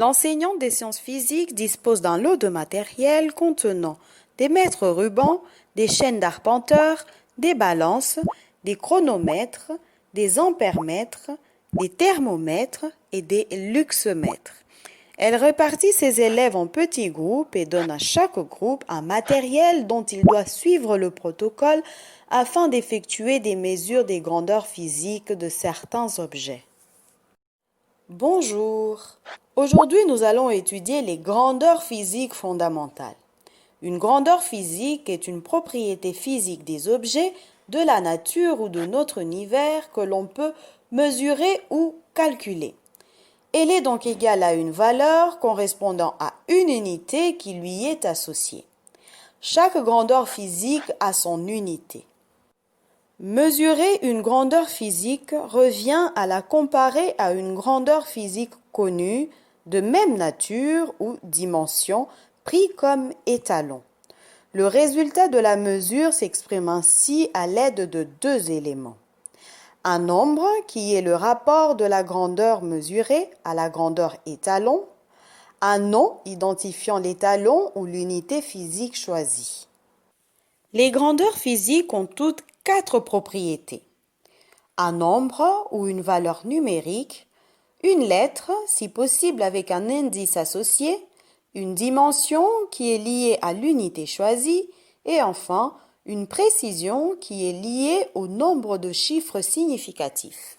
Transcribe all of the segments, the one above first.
L'enseignant des sciences physiques dispose d'un lot de matériel contenant des mètres rubans, des chaînes d'arpenteur, des balances, des chronomètres, des ampèremètres, des thermomètres et des luxomètres. Elle répartit ses élèves en petits groupes et donne à chaque groupe un matériel dont il doit suivre le protocole afin d'effectuer des mesures des grandeurs physiques de certains objets. Bonjour. Aujourd'hui, nous allons étudier les grandeurs physiques fondamentales. Une grandeur physique est une propriété physique des objets, de la nature ou de notre univers que l'on peut mesurer ou calculer. Elle est donc égale à une valeur correspondant à une unité qui lui est associée. Chaque grandeur physique a son unité. Mesurer une grandeur physique revient à la comparer à une grandeur physique connue, de même nature ou dimension, pris comme étalon. Le résultat de la mesure s'exprime ainsi à l'aide de deux éléments. Un nombre qui est le rapport de la grandeur mesurée à la grandeur étalon, un nom identifiant l'étalon ou l'unité physique choisie. Les grandeurs physiques ont toutes quatre propriétés. Un nombre ou une valeur numérique, une lettre, si possible avec un indice associé, une dimension qui est liée à l'unité choisie et enfin une précision qui est liée au nombre de chiffres significatifs.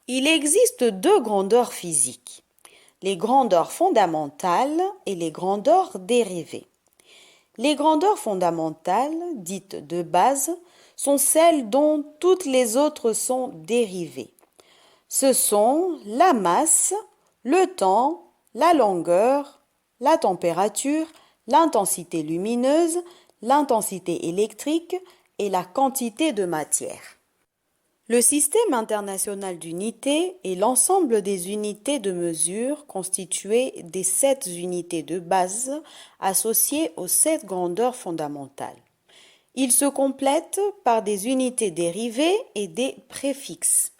Il existe deux grandeurs physiques, les grandeurs fondamentales et les grandeurs dérivées. Les grandeurs fondamentales, dites de base, sont celles dont toutes les autres sont dérivées. Ce sont la masse, le temps, la longueur, la température, l'intensité lumineuse, l'intensité électrique et la quantité de matière. Le système international d'unités est l'ensemble des unités de mesure constituées des 7 unités de base associées aux 7 grandeurs fondamentales. Il se complète par des unités dérivées et des préfixes.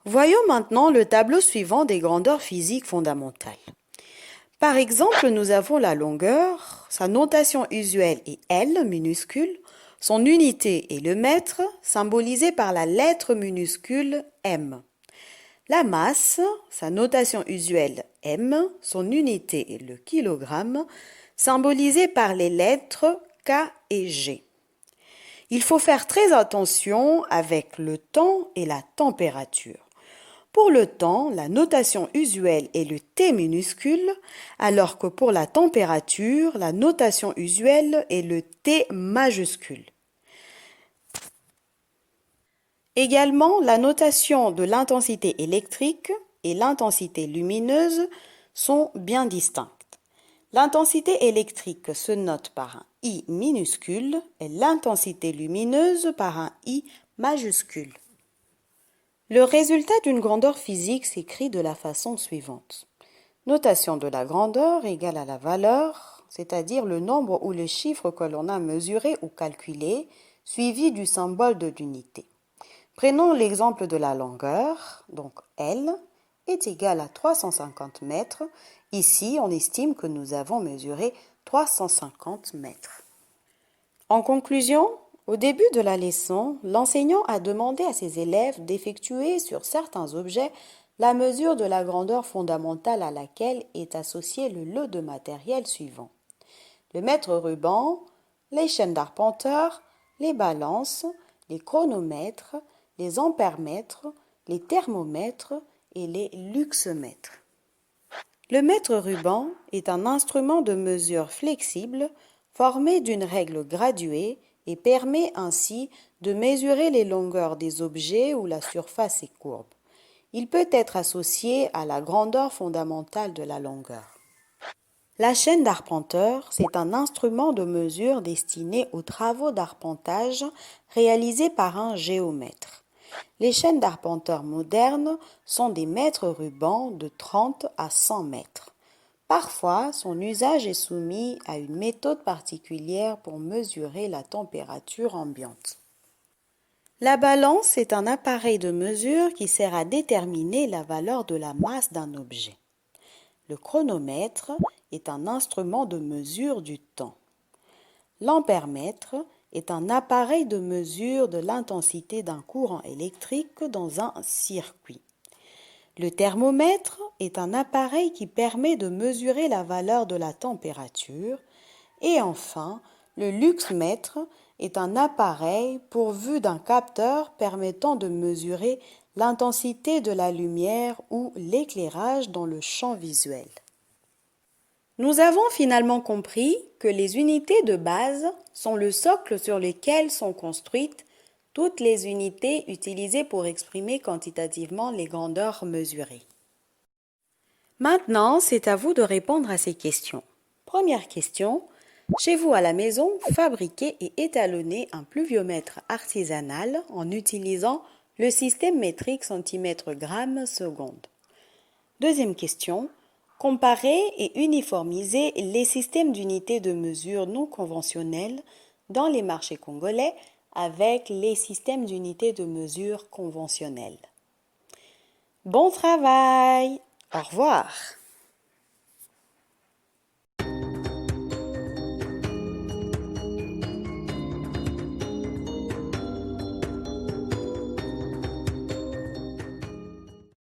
Voyons maintenant le tableau suivant des grandeurs physiques fondamentales. Par exemple, nous avons la longueur, sa notation usuelle est L minuscule, son unité est le mètre, symbolisé par la lettre minuscule M. La masse, sa notation usuelle M, son unité est le kilogramme, symbolisé par les lettres K et G. Il faut faire très attention avec le temps et la température. Pour le temps, la notation usuelle est le T minuscule, alors que pour la température, la notation usuelle est le T majuscule. Également, la notation de l'intensité électrique et l'intensité lumineuse sont bien distinctes. L'intensité électrique se note par un I minuscule et l'intensité lumineuse par un I majuscule. Le résultat d'une grandeur physique s'écrit de la façon suivante. Notation de la grandeur égale à la valeur, c'est-à-dire le nombre ou le chiffre que l'on a mesuré ou calculé, suivi du symbole de l'unité. Prenons l'exemple de la longueur, donc L est égale à 350 mètres. Ici, on estime que nous avons mesuré 350 mètres. En conclusion, au début de la leçon, l'enseignant a demandé à ses élèves d'effectuer sur certains objets la mesure de la grandeur fondamentale à laquelle est associé le lot de matériel suivant. Le mètre ruban, les chaînes d'arpenteur, les balances, les chronomètres, les ampèremètres, les thermomètres et les luxomètres. Le mètre ruban est un instrument de mesure flexible formé d'une règle graduée et permet ainsi de mesurer les longueurs des objets où la surface est courbe. Il peut être associé à la grandeur fondamentale de la longueur. La chaîne d'arpenteur, c'est un instrument de mesure destiné aux travaux d'arpentage réalisés par un géomètre. Les chaînes d'arpenteur modernes sont des mètres rubans de 30 à 100 mètres. Parfois, son usage est soumis à une méthode particulière pour mesurer la température ambiante. La balance est un appareil de mesure qui sert à déterminer la valeur de la masse d'un objet. Le chronomètre est un instrument de mesure du temps. L'ampèremètre est un appareil de mesure de l'intensité d'un courant électrique dans un circuit. Le thermomètre est un appareil qui permet de mesurer la valeur de la température. Et enfin, le luxmètre est un appareil pourvu d'un capteur permettant de mesurer l'intensité de la lumière ou l'éclairage dans le champ visuel. Nous avons finalement compris que les unités de base sont le socle sur lequel sont construites toutes les unités utilisées pour exprimer quantitativement les grandeurs mesurées. Maintenant, c'est à vous de répondre à ces questions. Première question. Chez vous à la maison, fabriquez et étalonnez un pluviomètre artisanal en utilisant le système métrique centimètre-gramme-seconde. Deuxième question. Comparez et uniformisez les systèmes d'unités de mesure non conventionnels dans les marchés congolais avec les systèmes d'unités de mesure conventionnels. Bon travail! Au revoir!